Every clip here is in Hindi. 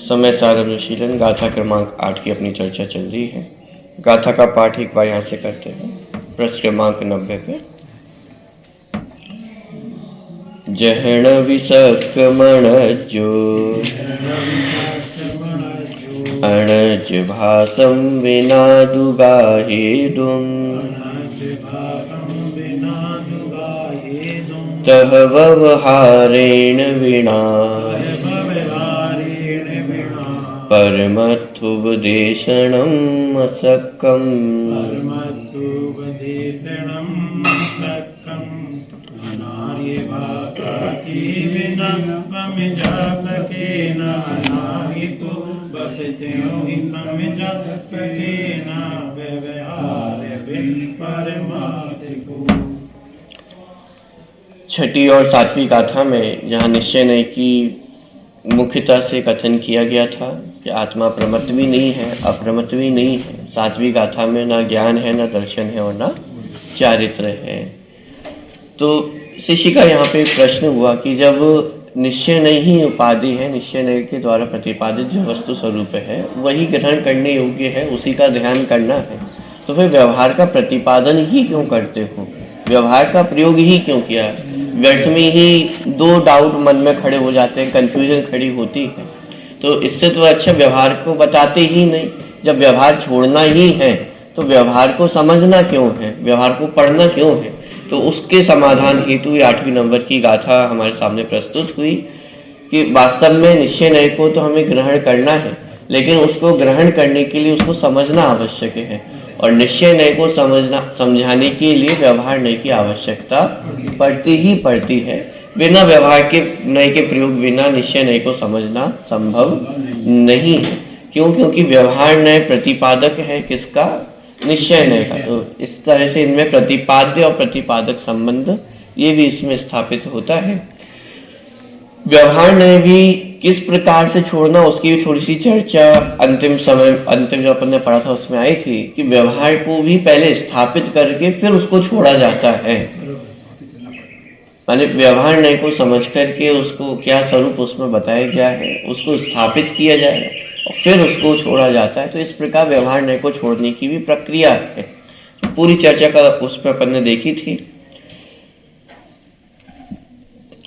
समय सार अनुशीलन गाथा क्रमांक 8 की अपनी चर्चा चल रही है। गाथा का पाठ एक बार यहाँ से करते हैं। पृष्ठ क्रमांक 90 पे। जहण विसक्रमण जो अणज भासम विना दुगाहेदुम तह व्यवहारेण विना परमत्थुपदेशनम् असक्कम् छठी और सातवीं गाथा में जहाँ निश्चय नहीं की मुख्यतः से कथन किया गया था कि आत्मा प्रमत्त भी नहीं है, अप्रमत्त भी नहीं है। सातवीं गाथा में ना ज्ञान है, ना दर्शन है और ना चारित्र है। तो शिष्य का यहाँ पे प्रश्न हुआ कि जब निश्चय नहीं उपाधि है, निश्चय नहीं के द्वारा प्रतिपादित जो वस्तु स्वरूप है वही ग्रहण करने योग्य है, उसी का ध्यान करना है, तो फिर व्यवहार का प्रतिपादन ही क्यों करते हो, व्यवहार का प्रयोग ही क्यों किया? व्यर्थ में ही दो डाउट मन में खड़े हो जाते हैं, कंफ्यूजन खड़ी होती है। तो इससे तो अच्छा व्यवहार को बताते ही नहीं। जब व्यवहार छोड़ना ही है तो व्यवहार को समझना क्यों है, व्यवहार को पढ़ना क्यों है? तो उसके समाधान हेतु 8वीं नंबर की गाथा हमारे सामने प्रस्तुत हुई कि वास्तव में निश्चय नय को तो हमें ग्रहण करना है, लेकिन उसको ग्रहण करने के लिए उसको समझना आवश्यक है, और निश्चय नय को समझाने के लिए व्यवहार नय की आवश्यकता पड़ती ही पड़ती है। बिना व्यवहार के नय के प्रयोग बिना निश्चय नय को समझना संभव नहीं है। क्यों? क्योंकि व्यवहार नय प्रतिपादक है किसका? निश्चय नय का। तो इस तरह से इनमें प्रतिपाद्य और प्रतिपादक संबंध ये भी इसमें स्थापित होता है। व्यवहार नय भी किस प्रकार से छोड़ना, उसकी भी थोड़ी सी चर्चा अंतिम जो अपन ने पढ़ा था उसमें आई थी कि व्यवहार को भी पहले स्थापित करके फिर उसको छोड़ा जाता है। माने व्यवहार नय को समझ करके उसको क्या स्वरूप उसमें बताया गया है उसको स्थापित किया जाएगा और फिर उसको छोड़ा जाता है। तो इस प्रकार व्यवहार नय को छोड़ने की भी प्रक्रिया है। पूरी चर्चा का उस पर अपन ने देखी थी।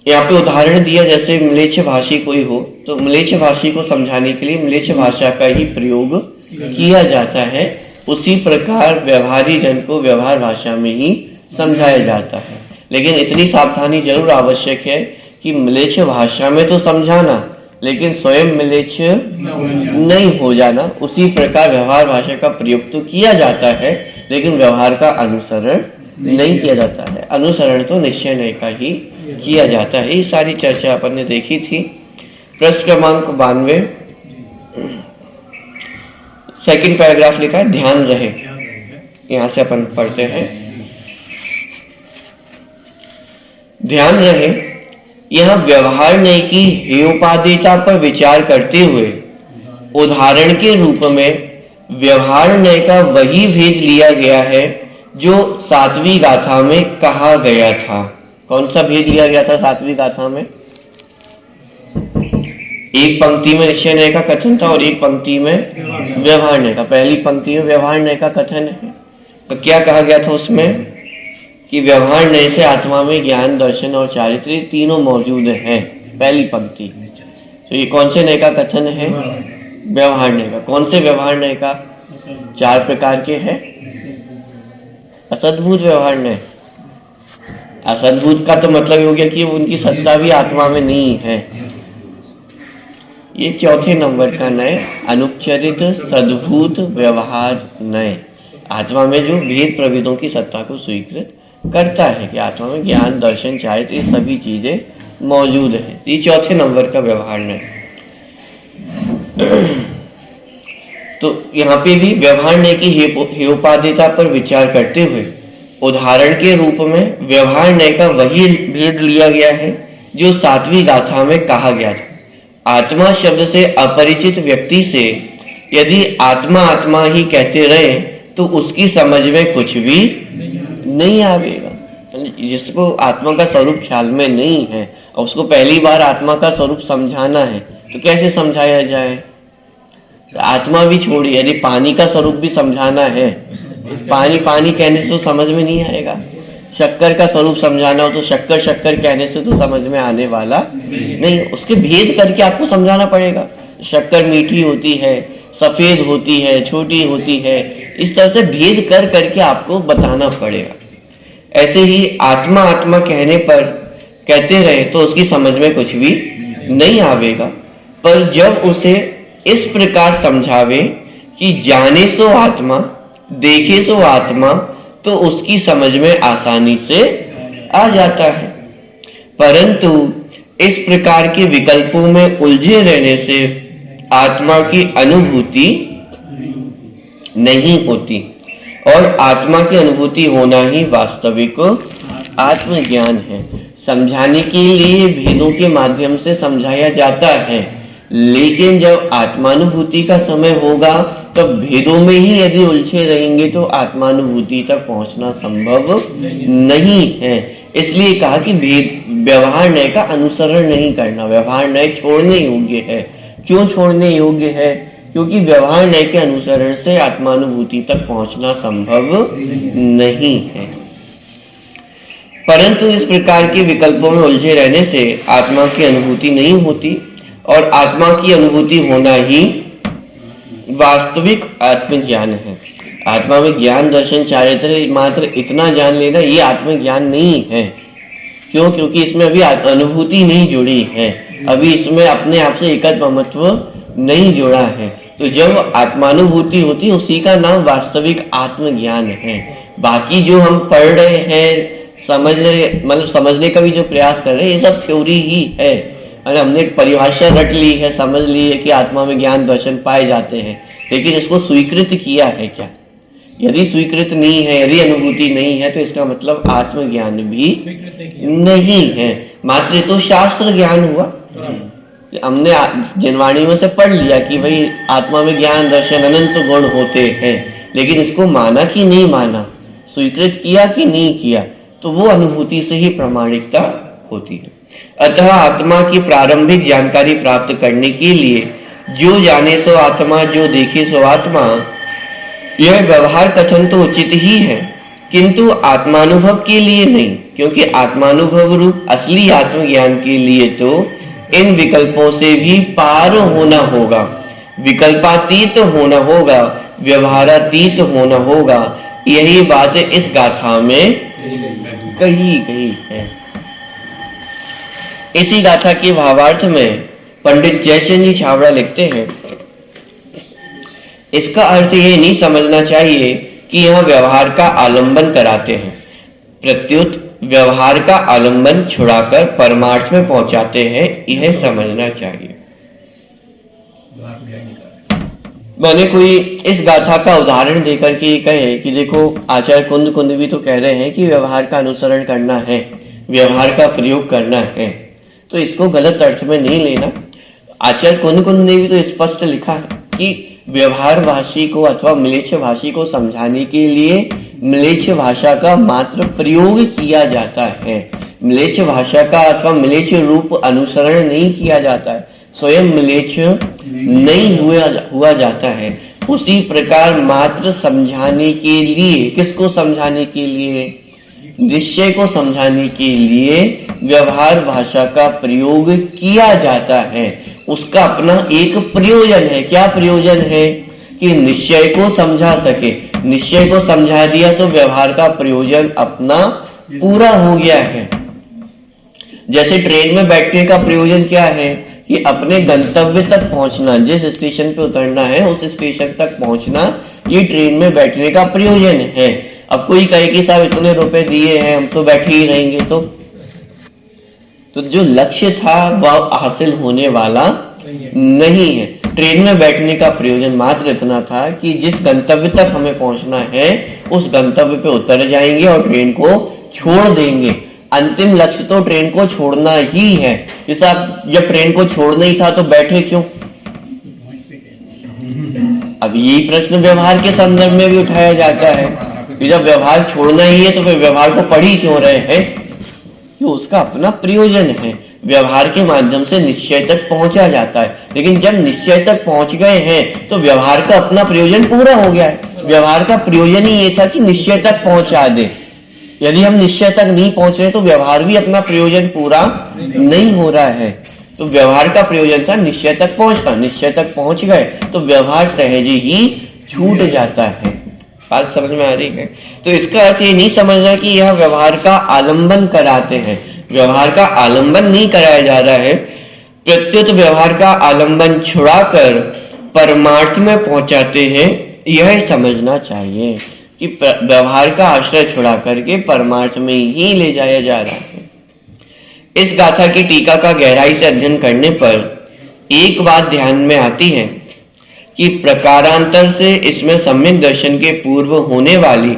यहाँ पे उदाहरण दिया, जैसे म्लेच्छ भाषी कोई हो तो म्लेच्छ भाषी को समझाने के लिए म्लेच्छ भाषा का ही प्रयोग किया जाता है। उसी प्रकार व्यवहारी जन को व्यवहार भाषा में ही समझाया जाता है। लेकिन इतनी सावधानी जरूर आवश्यक है कि म्लेच्छ भाषा में तो समझाना, लेकिन स्वयं म्लेच्छ नहीं हो जाना। उसी प्रकार व्यवहार भाषा का प्रयोग तो किया जाता है, लेकिन व्यवहार का अनुसरण नहीं किया जाता है। अनुसरण तो निश्चय नय का ही किया जाता है। ये सारी चर्चा अपन ने देखी थी। पृष्ठ क्रमांक 92 सेकंड पैराग्राफ लिखा है, ध्यान रहे। यहां से अपन पढ़ते हैं। ध्यान रहे, यह व्यवहार नय की हेयोपाधिता पर विचार करते हुए उदाहरण के रूप में व्यवहार नय का वही भेद लिया गया है जो सातवीं गाथा में कहा गया था। कौन सा भेद लिया गया था सातवीं गाथा में? एक पंक्ति में निश्चय नय का कथन था और एक पंक्ति में व्यवहार नय का। पहली पंक्ति में व्यवहार नय का कथन है, तो क्या कहा गया था उसमें कि व्यवहार नय से आत्मा में ज्ञान, दर्शन और चारित्र तीनों मौजूद हैं। पहली पंक्ति। तो ये कौन से नय का कथन है? व्यवहार नय का। कौन से व्यवहार नय का? 4 प्रकार के हैं। असद्भूत व्यवहार नय। असद्भूत का तो मतलब हो गया कि उनकी सत्ता भी आत्मा में नहीं है। ये चौथे नंबर का नय, अनुपचरित सद्भूत व्यवहार नय। आत्मा में जो भेद प्रभेदों की सत्ता को स्वीकृत करता है कि आत्मा में ज्ञान, दर्शन, चारित्र ये सभी चीजें मौजूद है। ये चौथे नंबर का व्यवहार नय। तो यहाँ पे भी व्यवहार नय की हेयोपाधिता पर विचार करते हुए उदाहरण के रूप में व्यवहार नय का वही भेद लिया गया है जो सातवीं गाथा में कहा गया था। आत्मा शब्द से अपरिचित व्यक्ति से यदि आत्मा आत्मा ही कहते रहे तो उसकी समझ में कुछ भी नहीं आवेगा। जिसको आत्मा का स्वरूप ख्याल में नहीं है और उसको पहली बार आत्मा का स्वरूप समझाना है, तो कैसे समझाया जाए? आत्मा भी छोड़ी, यदि पानी का स्वरूप भी समझाना है, पानी पानी कहने से तो समझ में नहीं आएगा। शक्कर का स्वरूप समझाना हो तो शक्कर शक्कर कहने से तो समझ में आने वाला नहीं, उसके भेद करके आपको समझाना पड़ेगा। शक्कर मीठी होती है, सफेद होती है, छोटी होती है, इस तरह से भेद कर करके आपको बताना पड़ेगा। ऐसे ही आत्मा आत्मा कहने पर कहते रहे तो उसकी समझ में कुछ भी नहीं आवेगा, पर जब उसे इस प्रकार समझावे कि जाने सो आत्मा, देखे सो आत्मा, तो उसकी समझ में आसानी से आ जाता है। परंतु इस प्रकार के विकल्पों में उलझे रहने से आत्मा की अनुभूति नहीं होती, और आत्मा की अनुभूति होना ही वास्तविक आत्मज्ञान है। समझाने के लिए भेदों के माध्यम से समझाया जाता है, लेकिन जब आत्मानुभूति का समय होगा तब भेदों में ही यदि उलझे रहेंगे तो आत्मानुभूति तक पहुंचना संभव नहीं है। इसलिए कहा कि भेद व्यवहार न्याय का अनुसरण नहीं करना, व्यवहार न्याय छोड़ने योग्य है। क्यों छोड़ने योग्य है? क्योंकि व्यवहार न्याय के अनुसरण से आत्मानुभूति तक पहुंचना संभव नहीं है। परंतु इस प्रकार के विकल्पों में उलझे रहने से आत्मा की अनुभूति नहीं होती, और आत्मा की अनुभूति होना ही वास्तविक आत्मज्ञान है। आत्मा में ज्ञान दर्शन चारित्र मात्र इतना जान लेना ये आत्मज्ञान नहीं है। क्यों? क्योंकि इसमें अभी अनुभूति नहीं जुड़ी है, अभी इसमें अपने आप से एकत्व ममत्व नहीं जुड़ा है। तो जब आत्मानुभूति होती है उसी का नाम वास्तविक आत्मज्ञान है। बाकी जो हम पढ़ रहे हैं, समझने का भी जो प्रयास कर रहे हैं, ये सब थ्योरी ही है। और हमने परिभाषा रट ली है, समझ ली है कि आत्मा में ज्ञान दर्शन पाए जाते हैं, लेकिन इसको स्वीकृत किया है क्या? यदि स्वीकृत नहीं है, यदि अनुभूति नहीं है, तो इसका मतलब आत्मज्ञान भी नहीं है। मात्र तो शास्त्र ज्ञान हुआ, हमने जनवाणी में से पढ़ लिया कि भाई आत्मा में ज्ञान दर्शन अनंत गुण होते हैं, लेकिन इसको माना कि नहीं माना, स्वीकृत किया कि नहीं किया, तो वो अनुभूति से ही प्रामाणिकता होती है। अतः आत्मा की प्रारंभिक जानकारी प्राप्त करने के लिए जो जाने सो आत्मा, जो देखे सो आत्मा, यह व्यवहार कथन तो उचित ही है, किंतु आत्मानुभव के लिए नहीं। क्योंकि आत्मानुभव रूप असली आत्मज्ञान के लिए तो इन विकल्पों से भी पार होना होगा, विकल्पातीत होना होगा, व्यवहारातीत होना होगा। यही बात इस गाथा में कही गई है। इसी गाथा के भावार्थ में पंडित जयचंद जी छाबड़ा लिखते हैं, इसका अर्थ ये नहीं समझना चाहिए कि यह व्यवहार का आलंबन कराते हैं, प्रत्युत व्यवहार का आलंबन छुड़ाकर परमार्थ में पहुंचाते हैं, यह समझना चाहिए। मैंने कोई इस गाथा का उदाहरण देकर के कहे कि देखो आचार्य कुंद कुंद भी तो कह रहे हैं कि व्यवहार का अनुसरण करना है, व्यवहार का प्रयोग करना है, तो इसको गलत अर्थ में नहीं लेना। आचार्य कुंद कुंद ने भी तो स्पष्ट लिखा है कि व्यवहार भाषी को अथवा म्लेच्छ भाषी को समझाने के लिए म्लेच्छ भाषा का मात्र प्रयोग किया जाता है, म्लेच्छ भाषा का अथवा म्लेच्छ रूप अनुसरण नहीं किया जाता है, स्वयं म्लेच्छ नहीं हुआ जाता है। उसी प्रकार मात्र समझाने के लिए, किसको समझाने के लिए? निश्चय को समझाने के लिए व्यवहार भाषा का प्रयोग किया जाता है। उसका अपना एक प्रयोजन है। क्या प्रयोजन है? कि निश्चय को समझा सके। निश्चय को समझा दिया तो व्यवहार का प्रयोजन अपना पूरा हो गया है। जैसे ट्रेन में बैठने का प्रयोजन क्या है? कि अपने गंतव्य तक पहुंचना, जिस स्टेशन पे उतरना है उस स्टेशन तक पहुंचना, ये ट्रेन में बैठने का प्रयोजन है। अब कोई कहे कि साहब इतने रुपए दिए हैं, हम तो बैठे ही रहेंगे, तो जो लक्ष्य था वह हासिल होने वाला नहीं है। ट्रेन में बैठने का प्रयोजन मात्र इतना था कि जिस गंतव्य तक हमें पहुंचना है उस गंतव्य पे उतर जाएंगे और ट्रेन को छोड़ देंगे। अंतिम लक्ष्य तो ट्रेन को छोड़ना ही है। जैसा जब ट्रेन को छोड़ना ही था तो बैठे क्यों? अब यही प्रश्न व्यवहार के संदर्भ में भी उठाया जाता है कि जब व्यवहार छोड़ना ही है तो फिर व्यवहार को पढ़ ही क्यों रहे हैं? कि उसका अपना प्रयोजन है। व्यवहार के माध्यम से निश्चय तक पहुंचा जाता है, लेकिन जब निश्चय तक पहुंच गए हैं तो व्यवहार का अपना प्रयोजन पूरा हो गया है। व्यवहार का प्रयोजन ही ये था कि निश्चय तक पहुंचा दे। यदि हम निश्चय तक नहीं पहुंच रहे तो व्यवहार भी अपना प्रयोजन पूरा नहीं हो रहा है। तो व्यवहार का प्रयोजन था निश्चय तक पहुंचना। निश्चय तक पहुंच गए तो व्यवहार सहज ही छूट जाता है। बात समझ में आ रही है? तो इसका अर्थ ये नहीं समझना कि यह व्यवहार का आलंबन कराते हैं। व्यवहार का आलंबन नहीं कराया जा रहा है, प्रत्युत व्यवहार का आलंबन छुड़ाकर परमार्थ में पहुंचाते हैं। यह समझना चाहिए कि व्यवहार का आश्रय छुड़ा करके परमार्थ में ही ले जाया जा रहा है। इस गाथा की टीका का गहराई से अध्ययन करने पर एक बात ध्यान में आती है कि प्रकारांतर से इसमें सम्यक दर्शन के पूर्व होने वाली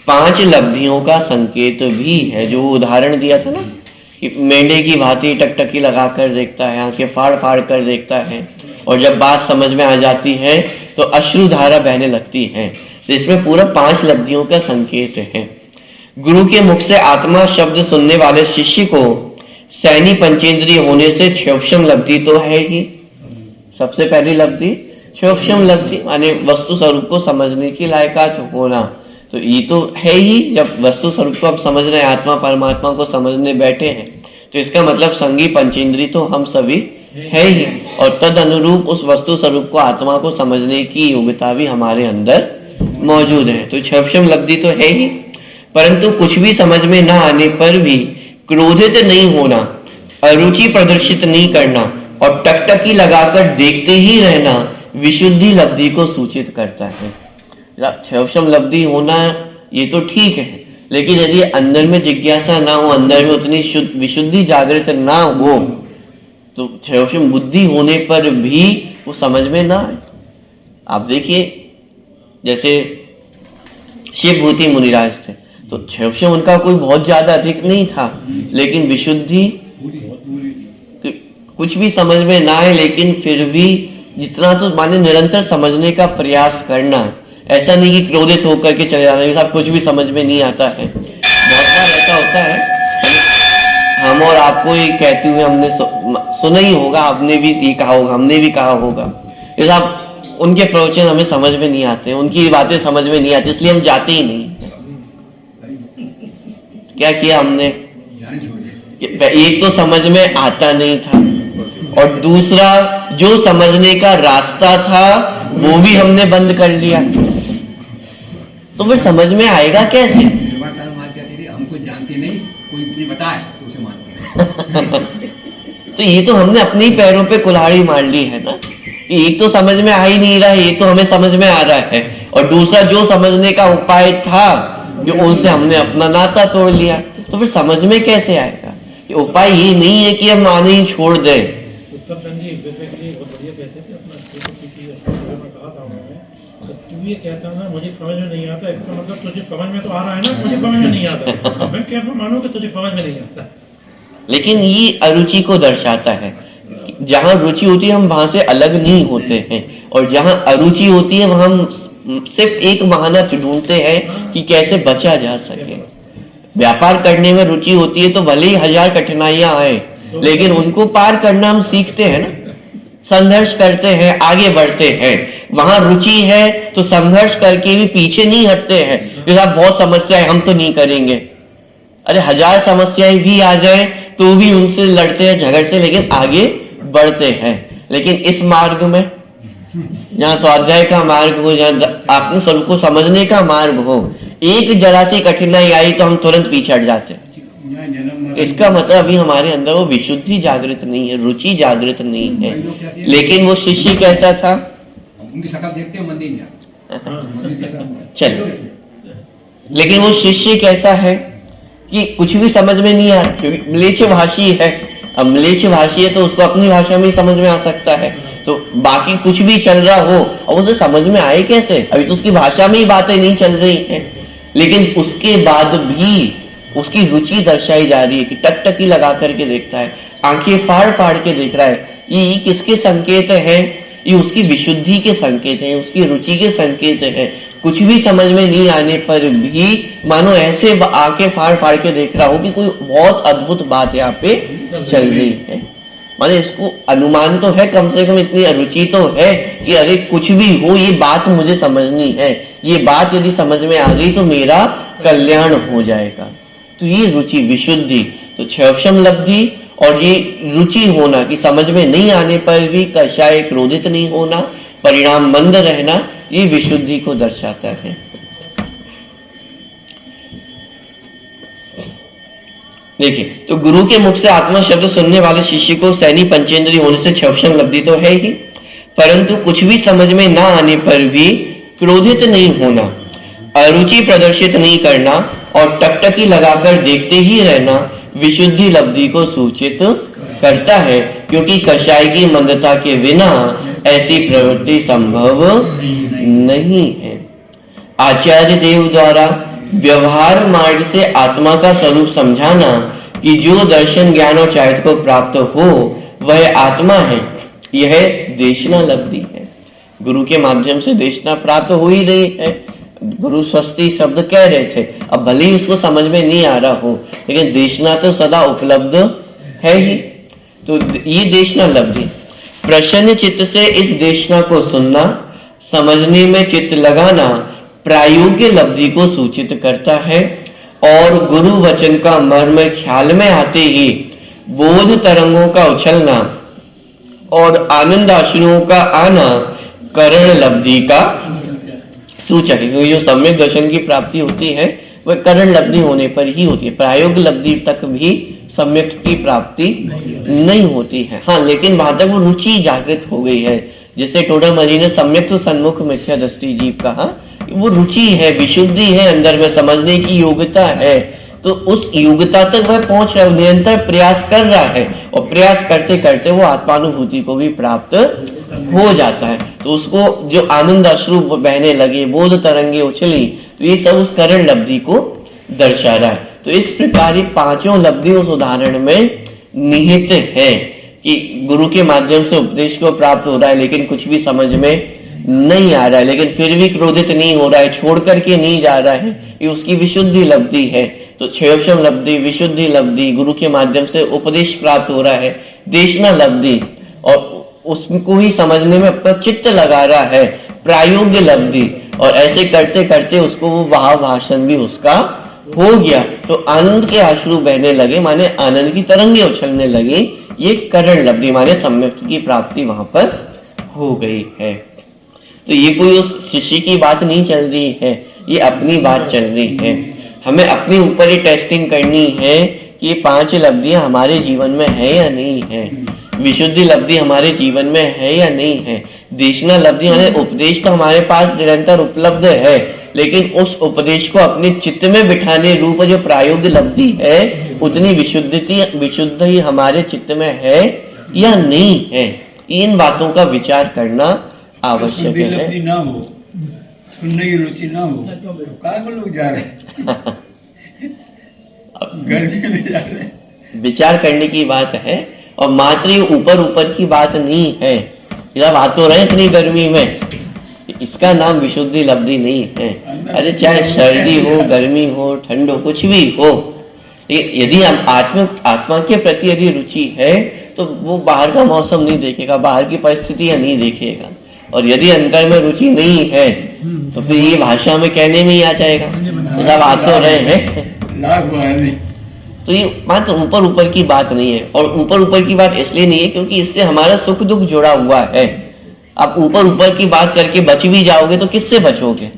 5 लब्धियों का संकेत भी है। जो उदाहरण दिया था ना कि मेंढे की भांति टकटकी लगाकर देखता है, आंखें फाड़ फाड़ कर देखता है, और जब बात समझ में आ जाती है तो अश्रुधारा बहने लगती है। तो इसमें पूरा 5 लब्धियों का संकेत है। गुरु के मुख से आत्मा शब्द सुनने वाले शिष्य को सैनी पंचेंद्रिय होने से क्षोभम लब्धि तो है ही। सबसे पहली लब्धि क्षोभम लब्धि माने वस्तु स्वरूप को समझने की लायकात होना। तो ये तो है ही। जब वस्तु स्वरूप को आप समझ रहे हैं, आत्मा परमात्मा को समझने बैठे हैं, तो इसका मतलब संगी पंचेंद्रिय तो हम सभी है ही, और तद अनुरूप उस वस्तु स्वरूप को आत्मा को समझने की योग्यता भी हमारे अंदर मौजूद है। तो क्षोभम लब्धि तो है ही, परंतु कुछ भी समझ में ना आने पर भी क्रोधित नहीं होना, अरुचि प्रदर्शित नहीं करना और टकटकी लगाकर देखते ही रहना विशुद्धि लब्धि को सूचित करता है। क्षोभम लब्धि होना ये तो ठीक है, लेकिन यदि अंदर में जिज्ञासा ना हो, अंदर में उतनी विशुद्धि जागृत ना हो, तो क्षोभम बुद्धि होने पर भी वो समझ में ना आए। आप देखिए, जैसे शिवभूति मुनिराज थे, तो क्षोभम उनका कोई बहुत ज्यादा अधिक नहीं था, लेकिन विशुद्धि कुछ भी समझ में ना आए, लेकिन फिर भी जितना तो माने निरंतर समझने का प्रयास करना। ऐसा नहीं कि क्रोधित होकर के चले जाना, साहब कुछ भी समझ में नहीं आता है। बहुत बार ऐसा होता है, हम और आपको ये कहते हुए हमने सुना ही होगा, आपने भी ये कहा होगा, हमने भी कहा होगा, साहब उनके प्रवचन हमें समझ में नहीं आते, उनकी बातें समझ में नहीं आती, इसलिए हम जाते ही नहीं। क्या किया हमने? एक तो समझ में आता नहीं था, और दूसरा जो समझने का रास्ता था वो भी हमने बंद कर लिया। तो फिर समझ में आएगा कैसे? हमको जानते नहीं, कोई बताए तो उसे मानते। तो ये तो हमने अपने ही पैरों पे कुल्हाड़ी मार ली है ना। एक तो समझ में आ ही नहीं रहा है, ये तो हमें समझ में आ रहा है, और दूसरा जो समझने का उपाय था जो उनसे हमने अपना नाता तोड़ लिया। तो फिर समझ में कैसे आएगा? ये उपाय ये नहीं है कि हम माने ही छोड़ दें। ये कहता ना मुझे समझ में नहीं आता, इसका मतलब तुझे समझ में तो आ रहा है ना, मुझे समझ में नहीं आता। मैं कैसे मानूं कि तुझे समझ में नहीं आता? लेकिन ये अरुचि को दर्शाता है। जहां रुचि होती है हम वहां से अलग नहीं होते हैं, और जहां अरुचि होती है वहां हम सिर्फ एक बहाना ढूंढते हैं कि कैसे बचा जा सके। व्यापार करने में रुचि होती है तो भले ही 1000 कठिनाइयां आए, लेकिन उनको पार करना हम सीखते हैं ना, संघर्ष करते हैं, आगे बढ़ते हैं। वहां रुचि है तो संघर्ष करके भी पीछे नहीं हटते हैं। जैसा बहुत समस्या है, हम तो नहीं करेंगे। अरे 1000 समस्याएं भी आ जाए तो भी उनसे लड़ते हैं, झगड़ते, लेकिन आगे बढ़ते हैं। लेकिन इस मार्ग में जहाँ स्वाध्याय का मार्ग हो, जहाँ अपने स्वरूप को समझने का मार्ग हो, एक जरा सी कठिनाई आई तो हम तुरंत पीछे हट जाते हैं। इसका मतलब अभी हमारे अंदर वो विशुद्धि जागृत नहीं है, रुचि जागृत नहीं है। लेकिन वो शिष्य कैसा था? उनकी शक्ल देखते मंदिर में चलो, लेकिन वो शिष्य कैसा है कि कुछ भी समझ में नहीं आ रहा, क्योंकि म्लेच्छ भाषी है। अब म्लेच्छ भाषी है तो उसको अपनी भाषा में ही समझ में आ सकता है, तो बाकी कुछ भी चल रहा हो अब उसे समझ में आए कैसे? अभी तो उसकी भाषा में ही बातें नहीं चल रही हैं। लेकिन उसके बाद भी उसकी रुचि दर्शाई जा रही है कि टकटकी लगा करके देखता है, आंखें फाड़ फाड़ के देख रहा है। ये किसके संकेत है? ये उसकी विशुद्धि के संकेत हैं, उसकी रुचि के संकेत हैं। कुछ भी समझ में नहीं आने पर भी मानो ऐसे आंखें फाड़ फाड़ के देख रहा हो कि कोई बहुत अद्भुत बात यहाँ पे चल रही है। माने इसको अनुमान तो है, कम से कम इतनी रुचि तो है कि अरे कुछ भी हो ये बात मुझे समझनी है, ये बात यदि समझ में आ गई तो मेरा कल्याण हो जाएगा। तो ये रुचि विशुद्धि, तो क्षयक्षम लब्धि और ये रुचि होना कि समझ में नहीं आने पर भी कषाय क्रोधित नहीं होना, परिणाम मंद रहना, ये विशुद्धि को दर्शाता है। देखिए, तो गुरु के मुख से आत्मा शब्द सुनने वाले शिष्य को सैनी पंचेंद्रिय होने से क्षयक्षम लब्धि तो है ही, परंतु कुछ भी समझ में ना आने पर भी क्रोधित नहीं होना, अरुचि प्रदर्शित नहीं करना और टकटकी लगाकर देखते ही रहना विशुद्धि लब्धि को सूचित करता है, क्योंकि कषाय की मंदता के बिना ऐसी प्रवृत्ति संभव नहीं है। आचार्य देव द्वारा व्यवहार मार्ग से आत्मा का स्वरूप समझाना कि जो दर्शन ज्ञान और चारित्र को प्राप्त हो वह आत्मा है, यह देशना लब्धि है। गुरु के माध्यम से देशना प्राप्त हो ही रही है। गुरु स्वस्ति शब्द कह रहे थे, अब भले ही उसको समझ में नहीं आ रहा हो, लेकिन देशना तो सदा उपलब्ध है ही। तो ये देशना लब्धि, प्रसन्न चित्त से इस देशना को सुनना, समझने में चित्त लगाना प्रायोग्य लब्धि को सूचित करता है। और गुरु वचन का मर्म ख्याल में आते ही बोध तरंगों का उछलना और आनंद आश्रुओं का आना करण लब्धि का सूचक है। क्योंकि जो सम्यक दर्शन की प्राप्ति होती है वह करण लब्धि होने पर ही होती है, प्रायोग लब्धि तक भी सम्यक की प्राप्ति नहीं होती है। हाँ, लेकिन वहां तक वो रुचि जागृत हो गई है। जैसे टोडरमल ने सम्यक तो सन्मुख मिथ्या दृष्टि जीव कहा, वो रुचि है, विशुद्धि है, अंदर में समझने की योग्यता है, तो उस योग्यता तक वह पहुंच रहा है, निरंतर प्रयास कर रहा है और प्रयास करते करते वो आत्मानुभूति को भी प्राप्त हो जाता है। तो उसको जो आनंद अश्रु बहने लगे, बोध तरंगे उछली, तो ये सब उस करण लब्धि को दर्शा रहा है। तो इस प्रकार ये पांचों लब्धि उस उदाहरण में निहित है कि गुरु के माध्यम से उपदेश को प्राप्त हो रहा है, लेकिन कुछ भी समझ में नहीं आ रहा है, लेकिन फिर भी क्रोधित नहीं हो रहा है, छोड़ करके नहीं जा रहा है, ये उसकी विशुद्धि लब्धि है। तो क्षयक्षम लब्धि, विशुद्धि लब्धि, गुरु के माध्यम से उपदेश प्राप्त हो रहा है, देशना लब्धि, और उसको ही समझने में अपना चित्त लगा रहा है, प्रायोग्य लब्धि, और ऐसे करते करते उसको वो भाव भाषण भी उसका हो गया। तो आनंद के अश्रु बहने लगे, माने आनंद की तरंगे उछलने लगी, ये करण लब्धि माने सम्यक की प्राप्ति वहां पर हो गई है। तो ये कोई उस शिष्य की बात नहीं चल रही है, ये अपनी बात चल रही है। हमें अपने ऊपर ही टेस्टिंग करनी है कि ये पांच लब्धियां हमारे जीवन में है या नहीं है, विशुद्धि लब्धि हमारे जीवन में है या नहीं है, देशना लब्धि माने उपदेश तो हमारे पास निरंतर उपलब्ध है, लेकिन उस उपदेश को अपने चित्त में बिठाने रूप जो प्रायोगिक लब्धि है, उतनी विशुद्धि हमारे चित्त में है या नहीं है, इन बातों का विचार करना आवश्यक है। ना हो, सुनने की रुचि ना हो, तो काय को लोग जा रहे हैं गर्मी में जा रहे हैं। विचार करने की बात है, और मात्र ऊपर ऊपर की बात नहीं है। जब आ तो रहे इतनी गर्मी में, इसका नाम विशुद्धि लब्धि नहीं है। अरे चाहे सर्दी हो, गर्मी हो, ठंड हो, कुछ भी हो, यदि हम आत्मा के प्रति यदि रुचि है तो वो बाहर का मौसम नहीं देखेगा, बाहर की परिस्थितियां नहीं देखेगा। और यदि अंतर में रुचि नहीं है तो फिर ये भाषा में कहने में ही आ जाएगा, जब आ तो रहे हैं। तो ये मात्र ऊपर ऊपर की बात नहीं है, और ऊपर ऊपर की बात इसलिए नहीं है क्योंकि इससे हमारा सुख दुख जुड़ा हुआ है। आप ऊपर ऊपर की बात करके बच भी जाओगे तो किससे बचोगे?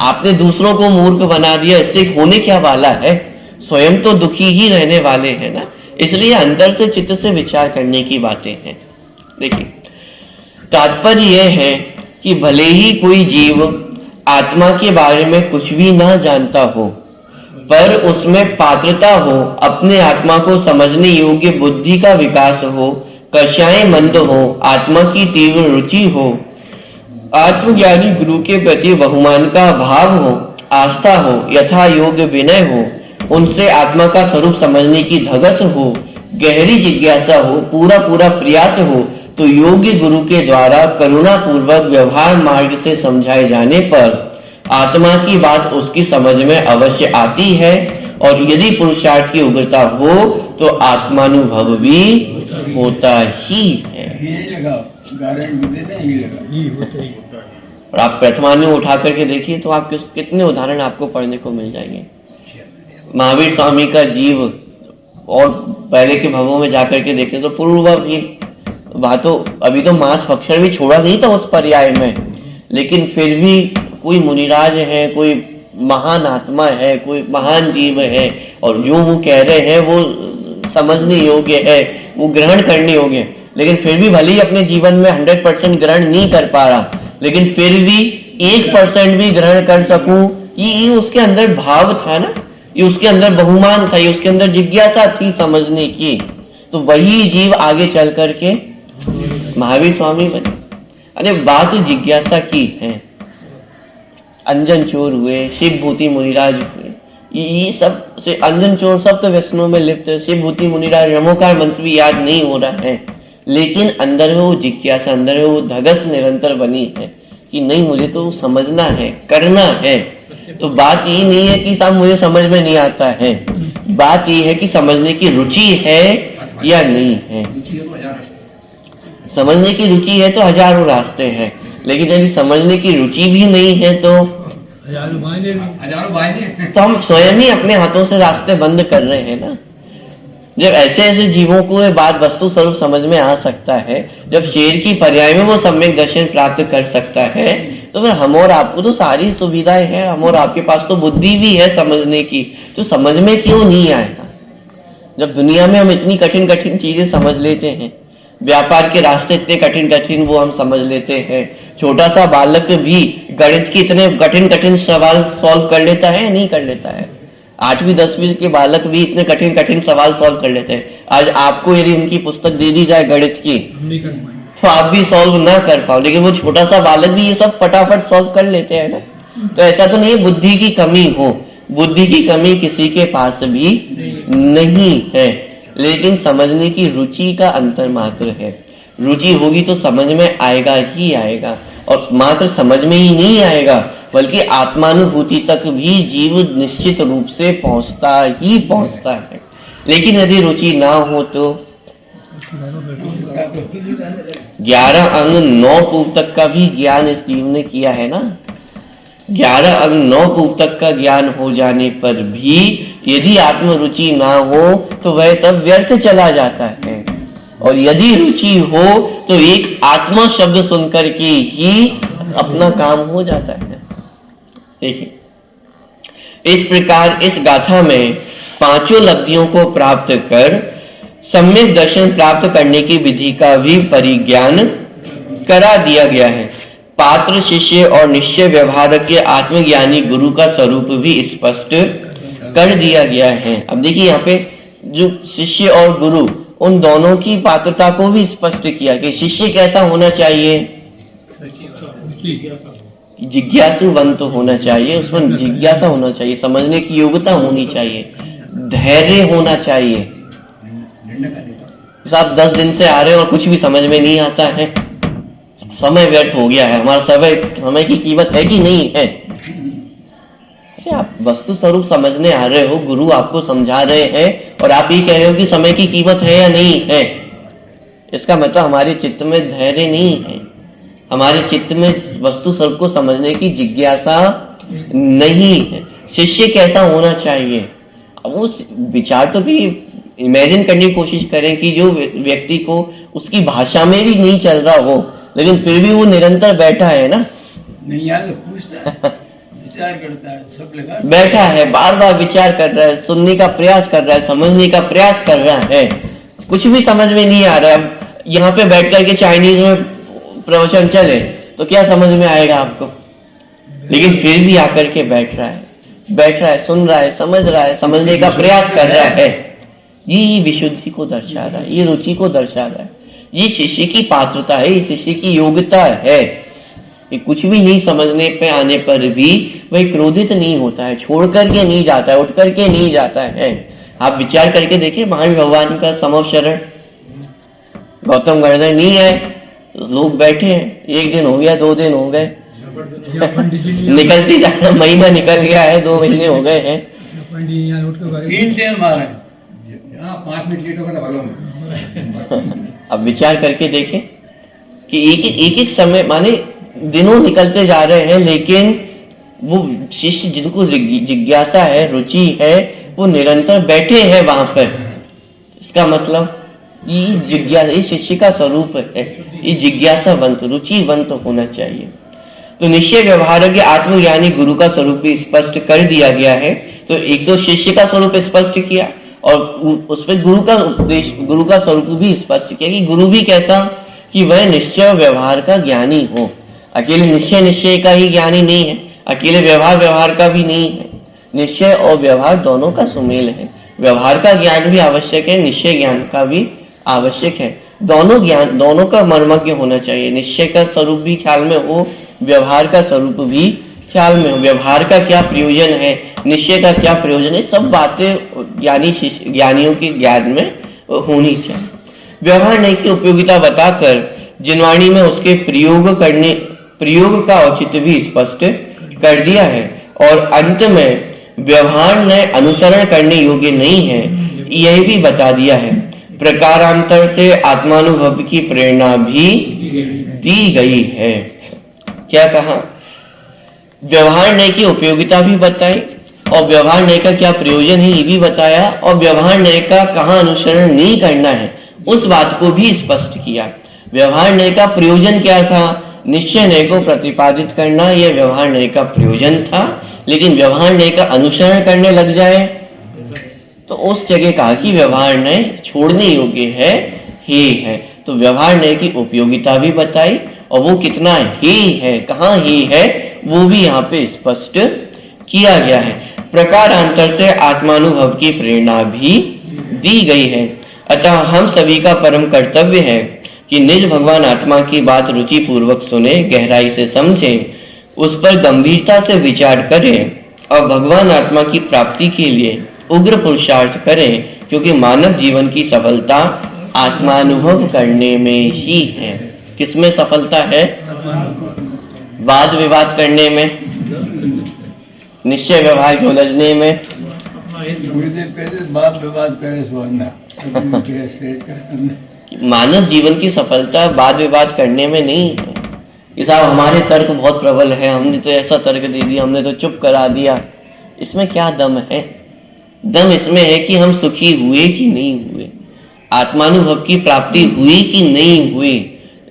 आपने दूसरों को मूर्ख बना दिया, इससे होने क्या वाला है? स्वयं तो दुखी ही रहने वाले हैं ना। इसलिए अंदर से चित्त से विचार करने की बातें हैं। देखिए, तात्पर्य यह है कि भले ही कोई जीव आत्मा के बारे में कुछ भी ना जानता हो, पर उसमें पात्रता हो, अपने आत्मा को समझने योग्य बुद्धि का विकास हो, कषाय मंद हो, आत्मा की तीव्र रुचि हो, आत्मज्ञानी गुरु के प्रति बहुमान का भाव हो, आस्था हो, यथा योग्य विनय हो, उनसे आत्मा का स्वरूप समझने की धगस हो, गहरी जिज्ञासा हो, पूरा पूरा प्रयास हो, तो योग्य गुरु के द्वारा करुणा पूर्वक व्यवहार मार्ग से समझाए जाने पर आत्मा की बात उसकी समझ में अवश्य आती है, और यदि पुरुषार्थ की उग्रता हो तो आत्मानुभव भी होता ही है। ये लगा गारंटी देते ना, ये लगा। और आप प्रथमान्यु उठा करके देखिए तो आप कितने उदाहरण आपको पढ़ने को मिल जाएंगे। महावीर स्वामी का जीव और पहले के भवों में जाकर के देखते तो पूर्व भी बातों, अभी तो मांस भक्षण भी छोड़ा नहीं था उस पर्याय में, लेकिन फिर भी कोई मुनिराज है, कोई महान आत्मा है, कोई महान जीव है, और जो वो कह रहे हैं वो समझने योग्य है, वो ग्रहण करने योग्य है, लेकिन फिर भी भले ही अपने जीवन में 100% ग्रहण नहीं कर पा रहा, लेकिन फिर भी 1% भी ग्रहण कर सकूं, ये उसके अंदर भाव था ना, ये उसके अंदर बहुमान था, ये उसके अंदर जिज्ञासा थी समझने की, तो वही जीव आगे चल करके महावीर स्वामी बने। अरे बात जिज्ञासा की है। अंजन चोर हुए, शिव भूति मुनिराज हुए, ये सब से अंजन चोर सब तो व्यसनों में लिप्त है, शिव भूति मुनिराज रमोकार मंत्र भी याद नहीं हो रहा है, लेकिन अंदर में वो जिज्ञासा, अंदर में वो धगस निरंतर बनी है कि नहीं मुझे तो समझना है, करना है। तो बात ये नहीं है कि साहब मुझे समझ में नहीं आता है, बात ये है कि समझने की रुचि है या नहीं है। समझने की रुचि है तो हजारों रास्ते हैं, लेकिन यदि समझने की रुचि भी नहीं है तो हजारों मायने तो हम स्वयं ही अपने हाथों से रास्ते बंद कर रहे हैं ना। जब ऐसे ऐसे जीवों को ये बात वस्तु स्वरूप समझ में आ सकता है, जब शेर की पर्याय में वो सम्यक दर्शन प्राप्त कर सकता है, तो फिर हम और आपको तो सारी सुविधाएं हैं, हम और आपके पास तो बुद्धि भी है समझने की, तो समझ में क्यों नहीं आएगा? जब दुनिया में हम इतनी कठिन कठिन चीजें समझ लेते हैं, व्यापार के रास्ते इतने कठिन कठिन वो हम समझ लेते हैं, छोटा सा बालक भी गणित की इतने कठिन कठिन सवाल सॉल्व कर लेता है, नहीं कर लेता है। 8वीं 10वीं के बालक भी इतने कठिन कठिन सवाल सॉल्व कर लेते हैं। आज आपको यदि उनकी पुस्तक दे दी जाए गणित की तो आप भी सॉल्व ना कर पाओ, लेकिन वो छोटा सा बालक भी ये सब फटाफट सॉल्व कर लेते हैं ना। तो ऐसा तो नहीं बुद्धि की कमी हो, बुद्धि की कमी किसी के पास भी नहीं है, लेकिन समझने की रुचि का अंतर मात्र है। रुचि होगी तो समझ में आएगा ही आएगा, और मात्र समझ में ही नहीं आएगा बल्कि आत्मानुभूति तक भी जीव निश्चित रूप से पहुंचता ही पहुंचता है। लेकिन यदि रुचि ना हो तो 11 अंग 9 पूर्व तक का भी ज्ञान इस जीव ने किया है ना। 11 अंग 9 पूर्व तक का ज्ञान हो जाने पर भी यदि आत्मरुचि ना हो तो वह सब व्यर्थ चला जाता है, और यदि रुचि हो तो एक आत्मा शब्द सुनकर के ही अपना काम हो जाता है। देखिए, इस प्रकार इस गाथा में 5 लब्धियों को प्राप्त कर सम्यक दर्शन प्राप्त करने की विधि का भी परिज्ञान करा दिया गया है। पात्र, शिष्य और निश्चय व्यवहार के आत्मज्ञानी गुरु का स्वरूप भी स्पष्ट कर दिया गया है। अब देखिए यहाँ पे जो शिष्य और गुरु, उन दोनों की पात्रता को भी स्पष्ट किया कि शिष्य कैसा होना चाहिए, जिज्ञासुवंत होना चाहिए, उसमें जिज्ञासा होना चाहिए, समझने की योग्यता होनी चाहिए, धैर्य होना चाहिए। आप 10 दिन से आ रहे हो और कुछ भी समझ में नहीं आता है, समय व्यर्थ हो गया है, हमारा समय की कीमत है कि नहीं है। आप वस्तु स्वरूप समझने आ रहे हो, गुरु आपको समझा रहे हैं और आप ये कह रहे हो कि समय की कीमत है या नहीं है, इसका मतलब हमारे चित्त में धैर्य नहीं है, हमारे चित्त में वस्तु स्वरूप को समझने की जिज्ञासा नहीं है। शिष्य कैसा होना चाहिए, अब वो विचार तो कि इमेजिन करने की कोशिश करें कि जो व्यक्ति को उसकी भाषा में भी नहीं चल रहा हो, लेकिन फिर भी वो निरंतर बैठा है ना, नहीं यार पूछता है, विचार करता है, सब लगा बैठा है, बार बार विचार कर रहा है, सुनने का प्रयास कर रहा है, समझने का प्रयास कर रहा है, कुछ भी समझ में नहीं आ रहा है। अब यहाँ पे बैठ करके चाइनीज में प्रवचन चले तो क्या समझ में आएगा आपको, लेकिन फिर भी आकर के बैठ रहा है, सुन रहा है, समझ रहा है, समझने का प्रयास कर रहा है। ये विशुद्धि को दर्शा रहा है, ये रुचि को दर्शा रहा है, ये शिष्य की पात्रता है, ये शिष्य की योग्यता है। ये कुछ भी नहीं समझने पे आने पर भी वह क्रोधित नहीं होता है, छोड़ करके नहीं जाता है, उठ करके नहीं जाता है, आप विचार करके देखिए, महावीर भगवान का समव शरण, गौतम गर्दन नहीं आए तो लोग बैठे हैं, 1 दिन हो गया, 2 दिन हो गए, निकलती जाना, महीना निकल गया है, 2 महीने हो गए हैं। 3 दिन मारे, 5 मिनट लेट होगा तो भागो। अब विचार करके देखें कि एक समय माने दिनों निकलते जा रहे हैं, लेकिन वो शिष्य जिनको जिज्ञासा है, रुचि है, वो निरंतर बैठे हैं वहां पर। इसका मतलब ये जिज्ञासा, ये शिष्य का स्वरूप है, ये जिज्ञासावंत, रुचिवंत होना चाहिए। तो निश्चय व्यवहारज्ञ आत्मज्ञानी गुरु का स्वरूप भी स्पष्ट कर दिया गया है। तो एक तो शिष्य का स्वरूप स्पष्ट किया और उसमें गुरु का उपदेश, गुरु का स्वरूप भी स्पष्ट किया कि गुरु भी कैसा, कि वह निश्चय व्यवहार का ज्ञानी हो। अकेले निश्चय का ही ज्ञानी नहीं है, अकेले व्यवहार का भी नहीं है। निश्चय और व्यवहार दोनों का सुमेल है। व्यवहार का ज्ञान भी आवश्यक है, निश्चय ज्ञान का भी आवश्यक है। दोनों ज्ञान, दोनों का मर्मज्ञ होना चाहिए। निश्चय का स्वरूप भी ख्याल में हो, व्यवहार का स्वरूप भी ख्याल में हो। व्यवहार का क्या प्रयोजन है, निश्चय का क्या प्रयोजन है, सब बातें ज्ञानियों के ज्ञान में होनी चाहिए। व्यवहार नहीं की उपयोगिता बताकर जिनवाणी में उसके प्रयोग का औचित्य भी स्पष्ट कर दिया है। और अंत में व्यवहार ने अनुसरण करने योग्य नहीं है, यह भी बता दिया है। प्रकारांतर से आत्मानुभव की प्रेरणा भी दी गई है। क्या कहा? व्यवहार नय की उपयोगिता भी बताई और व्यवहार नय का क्या प्रयोजन है ये भी बताया, और व्यवहार नय का कहाँ अनुसरण नहीं करना है उस बात को भी स्पष्ट किया। व्यवहार नय का प्रयोजन क्या था? निश्चय नय को प्रतिपादित करना, यह व्यवहार नय का प्रयोजन था। लेकिन व्यवहार नय का अनुसरण करने लग जाए तो उस जगह कहा कि व्यवहार नय छोड़ने योग्य है, हे है। तो व्यवहार नय की उपयोगिता भी बताई और वो कितना हे है, कहाँ हे है, वो भी यहाँ पे स्पष्ट किया गया है। प्रकारांतर से आत्मानुभव की प्रेरणा भी दी गई है। अतः हम सभी का परम कर्तव्य है कि निज भगवान आत्मा की बात रुचि पूर्वक सुने, गहराई से समझे, उस पर गंभीरता से विचार करें और भगवान आत्मा की प्राप्ति के लिए उग्र पुरुषार्थ करें, क्योंकि मानव जीवन की सफलता आत्मानुभव करने में ही है। किसमें सफलता है? वाद विवाद करने में, निश्चय व्यवहार को उलझने में। गुरुदेव कहते बात विवाद करे सुवर्ण। मानव जीवन की सफलता वाद विवाद करने में नहीं है कि साहब हमारे तर्क बहुत प्रबल है, हमने तो ऐसा तर्क दे दिया, हमने तो चुप करा दिया। इसमें क्या दम है? दम इसमें है कि हम सुखी हुए कि नहीं हुए, आत्मानुभव की प्राप्ति हुई कि नहीं हुई,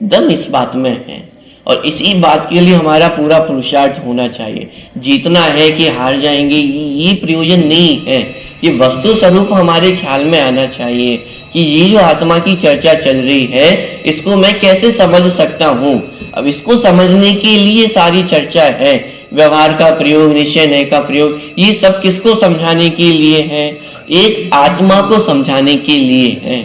दम इस बात में है। और इसी बात के लिए हमारा पूरा पुरुषार्थ होना चाहिए। जीतना है कि हार जाएंगे ये प्रयोजन नहीं है। ये वस्तु स्वरूप हमारे ख्याल में आना चाहिए कि ये जो आत्मा की चर्चा चल रही है इसको मैं कैसे समझ सकता हूँ। अब इसको समझने के लिए सारी चर्चा है। व्यवहार का प्रयोग, निश्चय नय का प्रयोग, ये सब किसको समझाने के लिए है? एक आत्मा को समझाने के लिए है।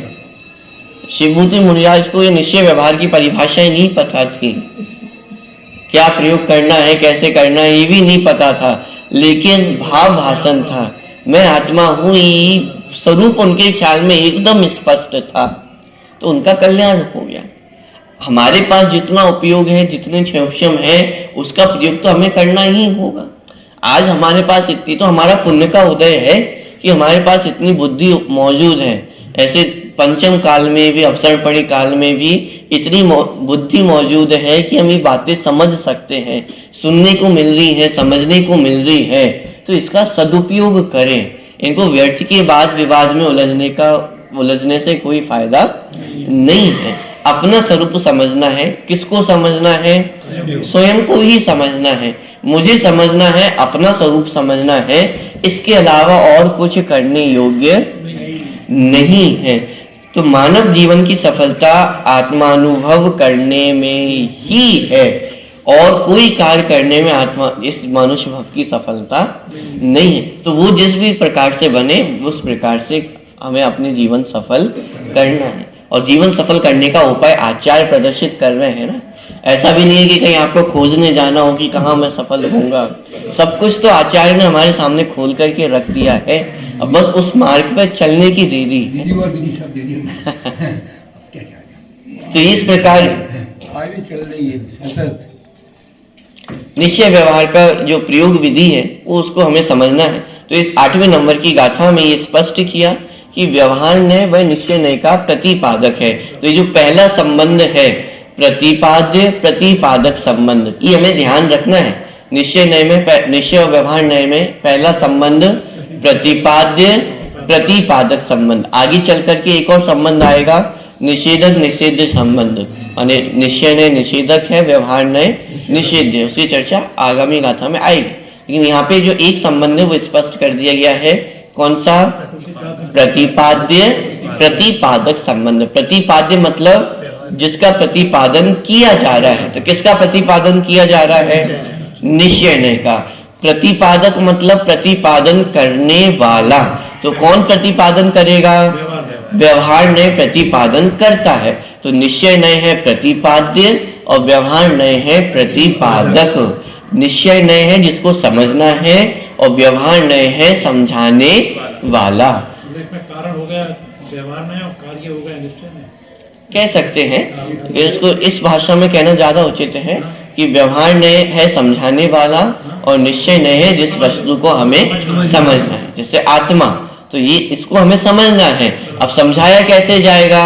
शिवभूति मुनिराज को ये निश्चय व्यवहार की परिभाषाएं नहीं पता थी, क्या प्रयोग करना है, कैसे करना है, ये भी नहीं पता था। लेकिन भाव भाषण था, मैं आत्मा हूं, ये स्वरूप उनके ख्याल में एकदम स्पष्ट था। तो उनका कल्याण हो गया। हमारे पास जितना उपयोग है, जितने क्षमक्षम है, उसका प्रयोग तो हमें करना ही होगा। आज हमारे पास इतनी, तो हमारा पुण्य का उदय है कि हमारे पास इतनी बुद्धि मौजूद है। ऐसे पंचम काल में भी, अवसर पड़ी काल में भी इतनी बुद्धि मौजूद है कि हम ये बातें समझ सकते हैं, सुनने को मिल रही है, समझने को मिल रही है। तो इसका सदुपयोग करें। इनको व्यर्थ के बाद विवाद में उलझने से कोई फायदा नहीं है। अपना स्वरूप समझना है। किसको समझना है? स्वयं को ही समझना है। मुझे समझना है, अपना स्वरूप समझना है। इसके अलावा और कुछ करने योग्य नहीं है। तो मानव जीवन की सफलता आत्मानुभव करने में ही है और कोई कार्य करने में इस मनुष्य भाव की सफलता नहीं है। तो वो जिस भी प्रकार से बने उस प्रकार से हमें अपने जीवन सफल करना है। और जीवन सफल करने का उपाय आचार्य प्रदर्शित कर रहे हैं ना। ऐसा भी नहीं है कि कहीं आपको खोजने जाना हो कि कहाँ मैं सफल होऊंगा। सब कुछ तो आचार्य ने हमारे सामने खोल करके रख दिया है। अब बस उस मार्ग पर चलने की देरी है। विधि और विधि सब दे दी हमने। अब क्या क्या तो इस प्रकार आगे चल रही है सतत। निश्चय व्यवहार का जो प्रयोग विधि है वो उसको हमें समझना है। तो इस 8वें नंबर की गाथा में ये स्पष्ट किया कि व्यवहार नय व निश्चय नय का प्रतिपादक है। तो ये जो पहला संबंध है प्रतिपाद्य प्रतिपादक संबंध, ये हमें ध्यान रखना है। निश्चय नय में, निश्चय और व्यवहार नय में पहला संबंध प्रतिपाद्य प्रतिपादक संबंध। आगे चल करके एक और संबंध आएगा निषेधक निषेध्य संबंध, और निश्चय नय निषेधक है, व्यवहार नय निषेध्य। उसकी चर्चा आगामी गाथा में आएगी। लेकिन यहाँ पे जो एक संबंध है वो स्पष्ट कर दिया गया है। कौन सा? प्रतिपाद्य प्रतिपादक संबंध। प्रतिपाद्य मतलब जिसका प्रतिपादन किया जा रहा है। तो किसका प्रतिपादन किया जा रहा है? निश्चय नय का। प्रतिपादक मतलब प्रतिपादन करने वाला। तो कौन प्रतिपादन करेगा? व्यवहार नय प्रतिपादन करता है। तो निश्चय नय है प्रतिपाद्य और व्यवहार नय है प्रतिपादक। निश्चय नय है जिसको समझना है और व्यवहार नय है समझाने वाला। कारण हो गया व्यवहार नय और कार्य हो गया निश्चय नय, कह सकते हैं। इसको इस भाषा में कहना ज्यादा उचित है कि व्यवहार नय है समझाने वाला और निश्चय नय है जिस वस्तु को हमें समझना है। जैसे आत्मा, तो ये इसको हमें समझना है। अब समझाया कैसे जाएगा?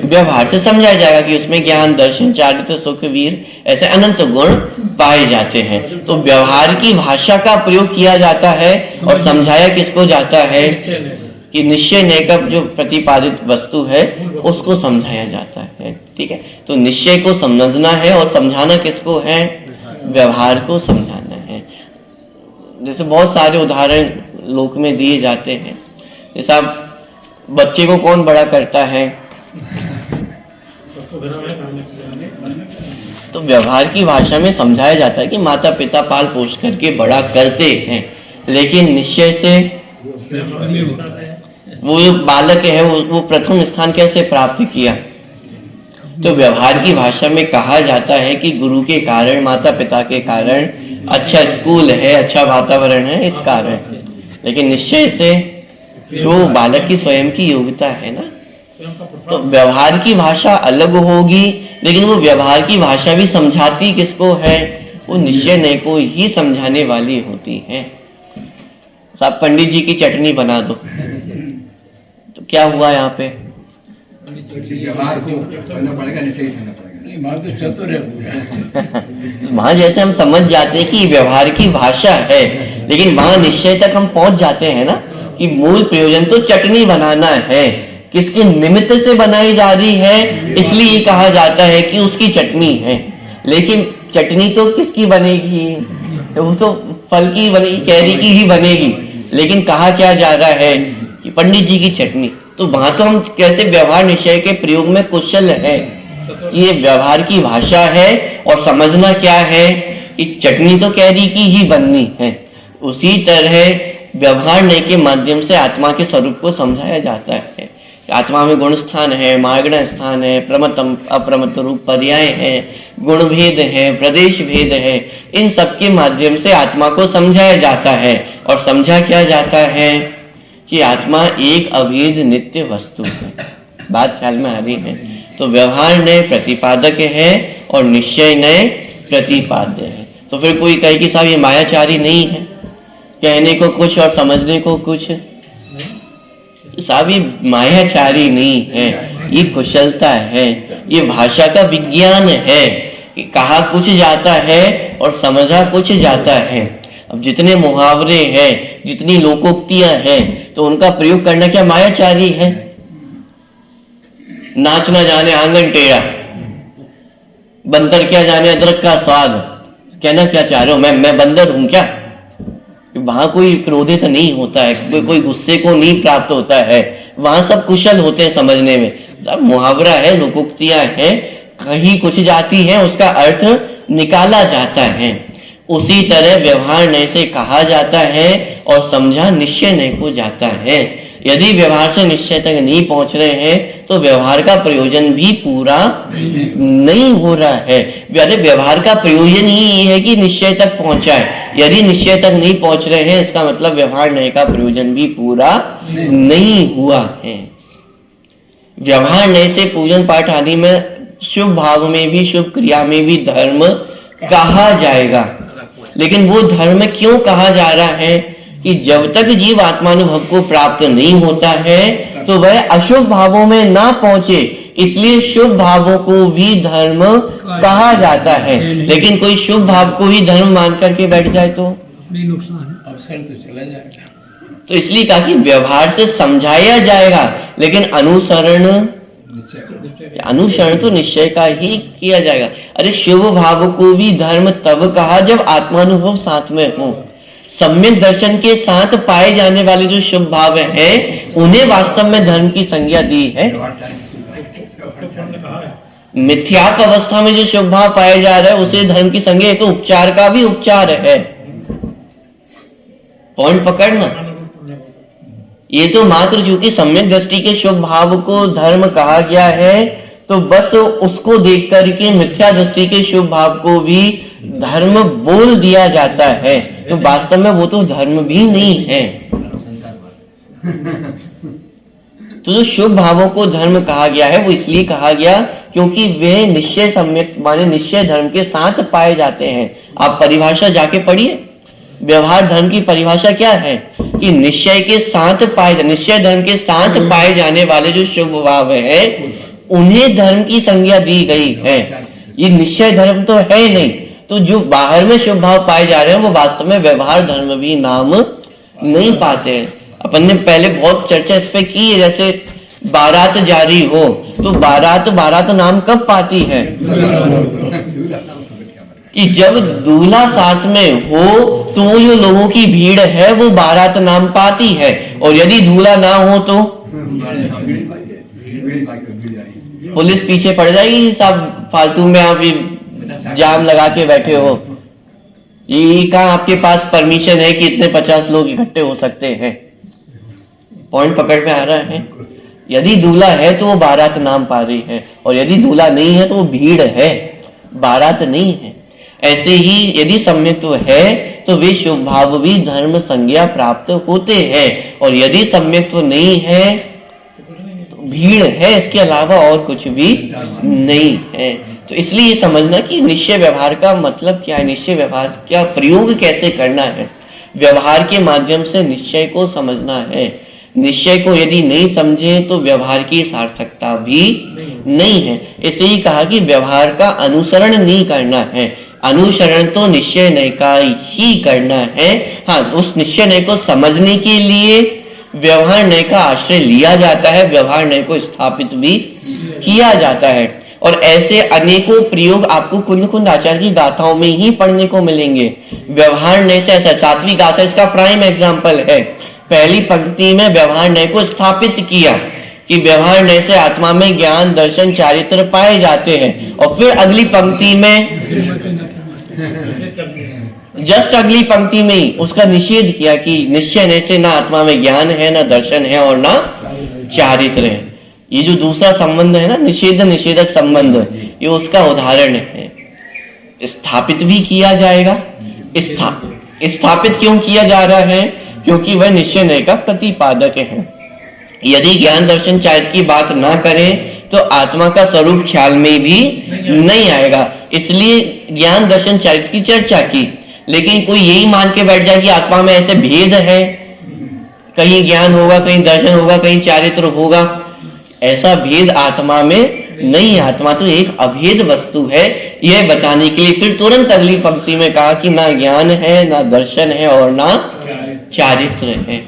व्यवहार से समझाया जाएगा कि उसमें ज्ञान, दर्शन, चारित्र, सुख, वीर ऐसे अनंत गुण पाए जाते हैं। तो व्यवहार की भाषा का प्रयोग किया जाता है और समझाया किसको जाता है? कि निश्चय नय का जो प्रतिपादित वस्तु है उसको समझाया जाता है। ठीक है, तो निश्चय को समझना है और समझाना किसको है? व्यवहार को समझाना है। जैसे बहुत सारे उदाहरण लोक में दिए जाते हैं। जैसे आप बच्चे को कौन बड़ा करता है? तो व्यवहार की भाषा में समझाया जाता है कि माता पिता पाल पोष करके बड़ा करते हैं। लेकिन निश्चय से वो जो बालक है वो प्रथम स्थान कैसे प्राप्त किया? तो व्यवहार की भाषा में कहा जाता है कि गुरु के कारण, माता पिता के कारण, अच्छा स्कूल है, अच्छा वातावरण है, इस कारण। लेकिन निश्चय से वो बालक की स्वयं की योग्यता है ना। तो व्यवहार की भाषा अलग होगी, लेकिन वो व्यवहार की भाषा भी समझाती किसको है? वो निश्चय नय को ही समझाने वाली होती है। साहब पंडित जी की चटनी बना दो, तो क्या हुआ यहाँ पे? व्यवहार को करना पड़ेगा, निश्चय करना पड़ेगा। नहीं, वहाँ तो चतुर है पूरा। वहां जैसे हम समझ जाते हैं कि व्यवहार की भाषा है, लेकिन वहां निश्चय तक हम पहुंच जाते हैं ना कि मूल प्रयोजन तो चटनी बनाना है। किसके निमित्त से बनाई जा रही है, इसलिए कहा जाता है कि उसकी चटनी है। लेकिन चटनी तो किसकी बनेगी? वो तो फल की बनेगी, कैरी की ही बनेगी। लेकिन कहा क्या जा रहा है कि पंडित जी की चटनी। तो वहां तो हम कैसे व्यवहार निश्चय के प्रयोग में कुशल है। ये व्यवहार की भाषा है और समझना क्या है कि चटनी तो कैरी की ही बननी है। उसी तरह व्यवहार नय के माध्यम से आत्मा के स्वरूप को समझाया जाता है। आत्मा में गुण स्थान है, मार्गण स्थान है, प्रमत अप्रमत रूप पर्याय है, गुण भेद है, प्रदेश भेद है। इन सब के माध्यम से आत्मा को समझाया जाता है। और समझा क्या जाता है कि आत्मा एक अभेद नित्य वस्तु है। बात ख्याल में आ रही है। तो व्यवहार नय प्रतिपादक है और निश्चय नय प्रतिपाद्य है। तो फिर कोई कहे कि साहब ये मायाचारी नहीं है, कहने को कुछ और समझने को कुछ। साहब ये मायाचारी नहीं है, ये कुशलता है, ये भाषा का विज्ञान है कि कहा कुछ जाता है और समझा कुछ जाता है। अब जितने मुहावरे हैं, जितनी लोकोक्तियां हैं, तो उनका प्रयोग करना क्या मायाचारी है? नाच ना जाने आंगन टेढ़ा, बंदर क्या जाने अदरक का स्वाद। कहना क्या चाह रहे हो? मैं बंदर हूं क्या? वहां कोई क्रोधित नहीं होता है, कोई गुस्से को नहीं प्राप्त होता है। वहां सब कुशल होते हैं समझने में। सब मुहावरा है, लोकोक्तियां हैं, कहीं कुछ जाती है, उसका अर्थ निकाला जाता है। उसी तरह व्यवहार नय से कहा जाता है और समझा निश्चय नय को जाता है। यदि व्यवहार से निश्चय तक नहीं पहुंच रहे हैं तो व्यवहार का प्रयोजन भी पूरा नहीं हो रहा है। अरे व्यवहार का प्रयोजन ही ये है कि निश्चय तक पहुंचाए। यदि निश्चय तक नहीं पहुंच रहे हैं इसका मतलब व्यवहार नय का प्रयोजन भी पूरा नहीं हुआ है। व्यवहार नय से पूजन पाठ आदि में शुभ भाव में भी शुभ क्रिया में भी धर्म कहा जाएगा, लेकिन वो धर्म क्यों कहा जा रहा है कि जब तक जीव आत्मानुभव को प्राप्त नहीं होता है तो वह अशुभ भावों में ना पहुंचे, इसलिए शुभ भावों को भी धर्म कहा जाता है। लेकिन कोई शुभ भाव को ही धर्म मान करके बैठ जाए तो अवसर तो चला जाएगा। तो इसलिए कहा कि व्यवहार से समझाया जाएगा, लेकिन अनुसरण तो निश्चय का ही किया जाएगा। अरे शुभ भाव को भी धर्म तब कहा जब आत्मानुभव साथ में हो। सम्यक दर्शन के साथ पाए जाने वाले जो शुभ भाव हैं उन्हें वास्तव में धर्म की संज्ञा दी है। मिथ्यात्व अवस्था में जो शुभ भाव पाया जा रहा है उसे धर्म की संज्ञा, तो उपचार का भी उपचार है। पॉइंट पकड़ना, ये तो मात्र चूंकि सम्यक दृष्टि के शुभ भाव को धर्म कहा गया है तो बस उसको देख करके मिथ्या दृष्टि के शुभ भाव को भी धर्म बोल दिया जाता है, तो वास्तव में वो तो धर्म भी नहीं है। तो जो शुभ भावों को धर्म कहा गया है वो इसलिए कहा गया क्योंकि वे निश्चय सम्यक माने निश्चय धर्म के साथ पाए जाते हैं। आप परिभाषा जाके पढ़िए, व्यवहार धर्म की परिभाषा क्या है कि निश्चय के साथ निश्चय धर्म के साथ पाए जाने वाले जो शुभ भाव है उन्हें धर्म की संज्ञा दी गई है। ये निश्चय धर्म तो है नहीं, तो जो बाहर में शुभ भाव पाए जा रहे हैं वो वास्तव में व्यवहार धर्म भी नाम नहीं पाते हैं। अपन ने पहले बहुत चर्चा इस पे की है, जैसे बारात जारी हो तो बारात नाम कब पाती है कि जब दूल्हा साथ में हो तो जो लोगों की भीड़ है वो बारात नाम पाती है, और यदि दूल्हा ना हो तो पुलिस पीछे पड़ जाएगी। सब फालतू में आप जाम लगा के बैठे हो, ये कहाँ आपके पास परमिशन है कि इतने 50 लोग इकट्ठे हो सकते हैं। पॉइंट पकड़ में आ रहा है। यदि दूल्हा है तो वो बारात नाम पा रही है, और यदि दूल्हा नहीं है तो वो भीड़ है, बारात नहीं है। ऐसे ही यदि सम्यक्त्व है तो वे शुभ भाव भी धर्म संज्ञा प्राप्त होते हैं, और यदि सम्यक्त्व नहीं है तो भीड़ है, इसके अलावा और कुछ भी नहीं है। तो इसलिए समझना कि निश्चय व्यवहार का मतलब क्या है, निश्चय व्यवहार का प्रयोग कैसे करना है, व्यवहार के माध्यम से निश्चय को समझना है। निश्चय को यदि नहीं समझे तो व्यवहार की सार्थकता भी नहीं है। इसे ही कहा कि व्यवहार का अनुसरण नहीं करना है, अनुसरण तो निश्चय नय का ही करना है। हाँ, उस निश्चय नय को समझने के लिए व्यवहार नय का आश्रय लिया जाता है, व्यवहार नय को स्थापित भी किया जाता है। और ऐसे अनेकों प्रयोग आपको कुंद कुंद आचार्य की गाथाओं में ही पढ़ने को मिलेंगे। व्यवहार नय से ऐसा, 7वीं गाथा इसका प्राइम एग्जाम्पल है। पहली पंक्ति में व्यवहार नय को स्थापित किया कि व्यवहार नय से आत्मा में ज्ञान दर्शन चारित्र पाए जाते हैं, और फिर अगली पंक्ति में जस्ट अगली पंक्ति में ही उसका निषेध किया कि निश्चय नय से ना आत्मा में ज्ञान है, ना दर्शन है और ना चारित्र है। ये जो दूसरा संबंध है ना, निषेध निषेधक संबंध, ये उसका उदाहरण है। स्थापित भी किया जाएगा। स्थापित क्यों किया जा रहा है? क्योंकि वह निश्चय नय का प्रतिपादक है। यदि ज्ञान दर्शन चारित्र की बात ना करें तो आत्मा का स्वरूप ख्याल में भी नहीं आएगा, इसलिए ज्ञान दर्शन चारित्र की चर्चा की। लेकिन कोई यही मान के बैठ जाए कि आत्मा में ऐसे भेद है, कहीं ज्ञान होगा, कहीं दर्शन होगा, कहीं चारित्र होगा, ऐसा भेद आत्मा में नहीं। आत्मा तो एक अभेद वस्तु है, यह बताने के लिए फिर तुरंत अगली पंक्ति में कहा कि ना ज्ञान है, ना दर्शन है और ना चारित्र है।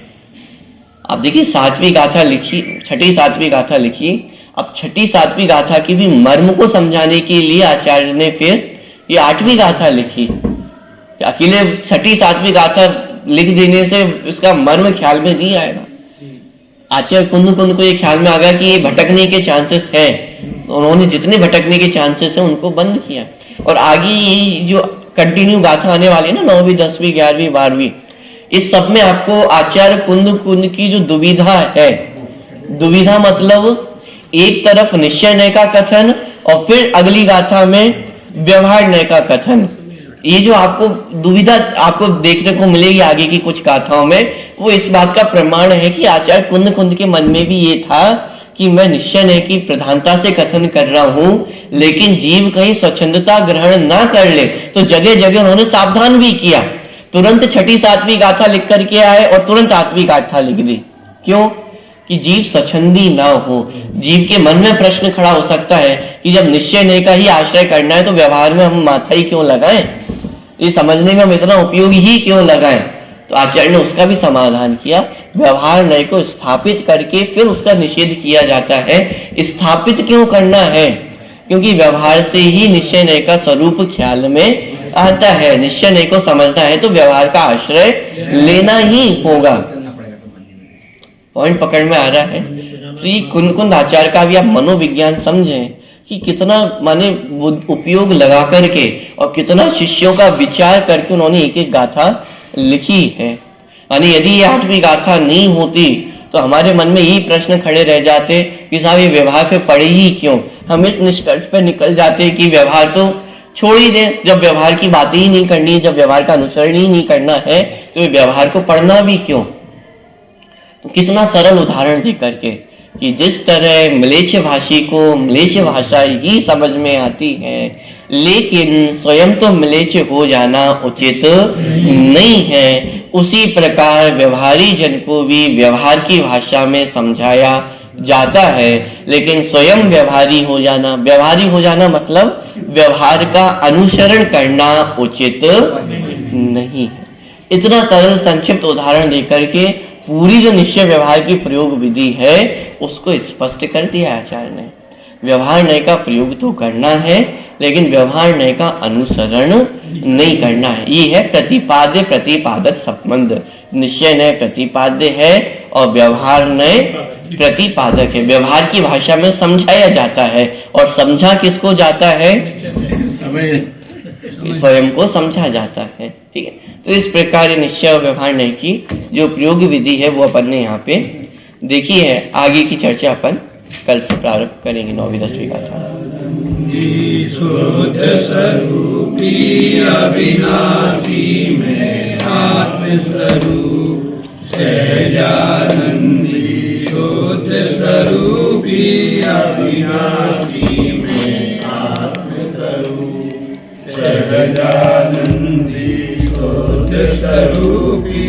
आप देखिए 7वीं गाथा लिखी, 6ठी 7वीं गाथा लिखी। अब 6ठी 7वीं गाथा की भी मर्म को समझाने के लिए आचार्य ने फिर ये 8वीं गाथा लिखी। अकेले 6ठी 7वीं गाथा लिख देने से इसका मर्म ख्याल में नहीं आएगा। आचार्य कुंद को ये ख्याल में आ गया कि ये भटकने के चांसेस है, तो उन्होंने जितने भटकने के चांसेस है उनको बंद किया। और आगे ये जो कंटिन्यू गाथा आने वाली है ना, 9वीं 10वीं 11वीं 12वीं, इस सब में आपको आचार्य कुंद की जो दुविधा है, दुविधा मतलब एक तरफ निश्चय नय का कथन और फिर अगली गाथा में व्यवहार नय का कथन, ये जो आपको दुविधा आपको देखने को मिलेगी आगे की कुछ गाथाओं में, वो इस बात का प्रमाण है कि आचार्य कुंद के मन में भी ये था कि मैं निश्चय नय की प्रधानता से कथन कर रहा हूं, लेकिन जीव कहीं स्वच्छंदता ग्रहण ना कर ले, तो जगह जगह उन्होंने सावधान भी किया। तुरंत 6ठी 7वीं गाथा लिख करके आए और तुरंत 8वीं गाथा लिख दी। क्यों? कि जीव स्वच्छंदी ना हो। जीव के मन में प्रश्न खड़ा हो सकता है कि जब निश्चय नय का ही आश्रय करना है तो व्यवहार में हम माथा ही क्यों लगाएं, ये समझने में हम इतना उपयोग ही क्यों लगाएं। तो आचार्य ने उसका भी समाधान किया। व्यवहार नय को स्थापित करके फिर उसका निषेध किया जाता है। स्थापित क्यों करना है? क्योंकि व्यवहार से ही निश्चय नय का स्वरूप ख्याल में आता है। निश्चय नय को समझना है तो व्यवहार का आश्रय लेना ही होगा। पॉइंट पकड़ में आ रहा है? तो ये कुंद आचार्य का भी आप मनोविज्ञान समझें कि कितना माने उपयोग लगा करके और कितना शिष्यों का विचार करके उन्होंने एक एक गाथा लिखी है। यानी यदि ये 8वीं गाथा नहीं होती तो हमारे मन में यही प्रश्न खड़े रह जाते कि साहब ये व्यवहार पे पड़े ही क्यों। हम इस निष्कर्ष पे निकल जाते कि व्यवहार तो छोड़ ही दें, जब व्यवहार की बातें ही नहीं करनी, जब व्यवहार का अनुसरण ही नहीं करना है तो व्यवहार को पढ़ना भी क्यों। तो कितना सरल उदाहरण दे करके कि जिस तरह म्लेच्छ भाषी को म्लेच्छ भाषा ही समझ में आती है, लेकिन स्वयं तो म्लेच्छ हो जाना उचित नहीं है, उसी प्रकार व्यवहारी जन को भी व्यवहार की भाषा में समझाया जाता है, लेकिन स्वयं व्यवहारी हो जाना मतलब व्यवहार का अनुसरण करना उचित नहीं है। इतना सरल संक्षिप्त उदाहरण देकर के पूरी जो निश्चय व्यवहार की प्रयोग विधि है उसको स्पष्ट कर दिया आचार्य ने। व्यवहार नय का प्रयोग तो करना है, लेकिन व्यवहार नय का अनुसरण नहीं करना है। ये है प्रतिपाद्य प्रतिपादक संबंध। निश्चय नय प्रतिपाद्य है और व्यवहार नय प्रतिपादक है। व्यवहार की भाषा में समझाया जाता है और समझा किसको जाता है? स्वयं को समझा जाता है। ठीक है, तो इस प्रकार निश्चय और व्यवहार नय की जो प्रयोग विधि है वो अपन ने यहाँ पे देखी है। आगे की चर्चा अपन कल से प्रारंभ करेंगे 9वीं 10वीं गाथा। शुद्ध स्वरूपी अविनाशी में आत्म स्वरूप सहजानंदी, शुद्ध स्वरूपी अविनाशी में आत्म स्वरूप सहजानंदी, शुद्ध स्वरूपी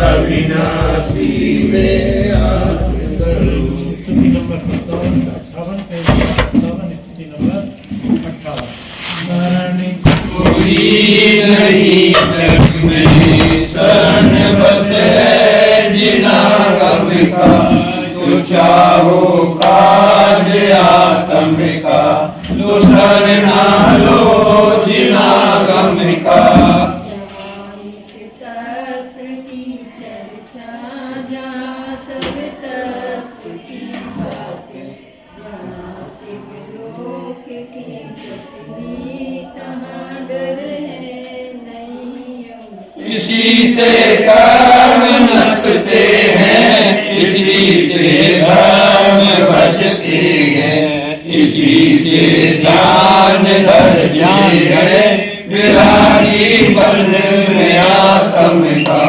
अविनाशी में आत्म स्वरूप। नंबर 57 स्थिति नंबर 58। कोई नहीं जग में शरण बस है जिनागम का, तो चाहो काज आत्म का, लो शरणा लो जिनागम का। इसी से कर्म नसते हैं, इसी से धर्म बचते हैं, इसी से ज्ञान धरती है, बिहारी बन में आत्म का।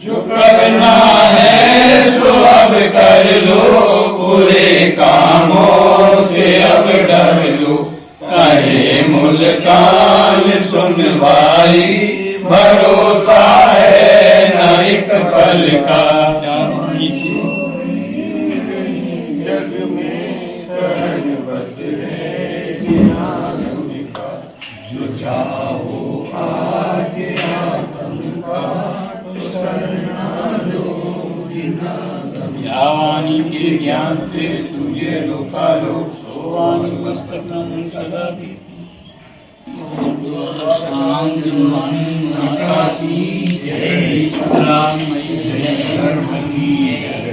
जो करना है सो अब कर लो, पूरे कामों से अब डर लो। कहे मुल्कान सुन भाई, भरोसा है न एक पल का। जग में शरण बस है जिनागम का, जो चाहो आज आत्म का, तो शरणा लो जिनागम। ज्ञानी के ज्ञान से सूर्य लोकालोक, सोवानुवस्तकं सदा भी। माता की जय, राम जय, धर्म की जय।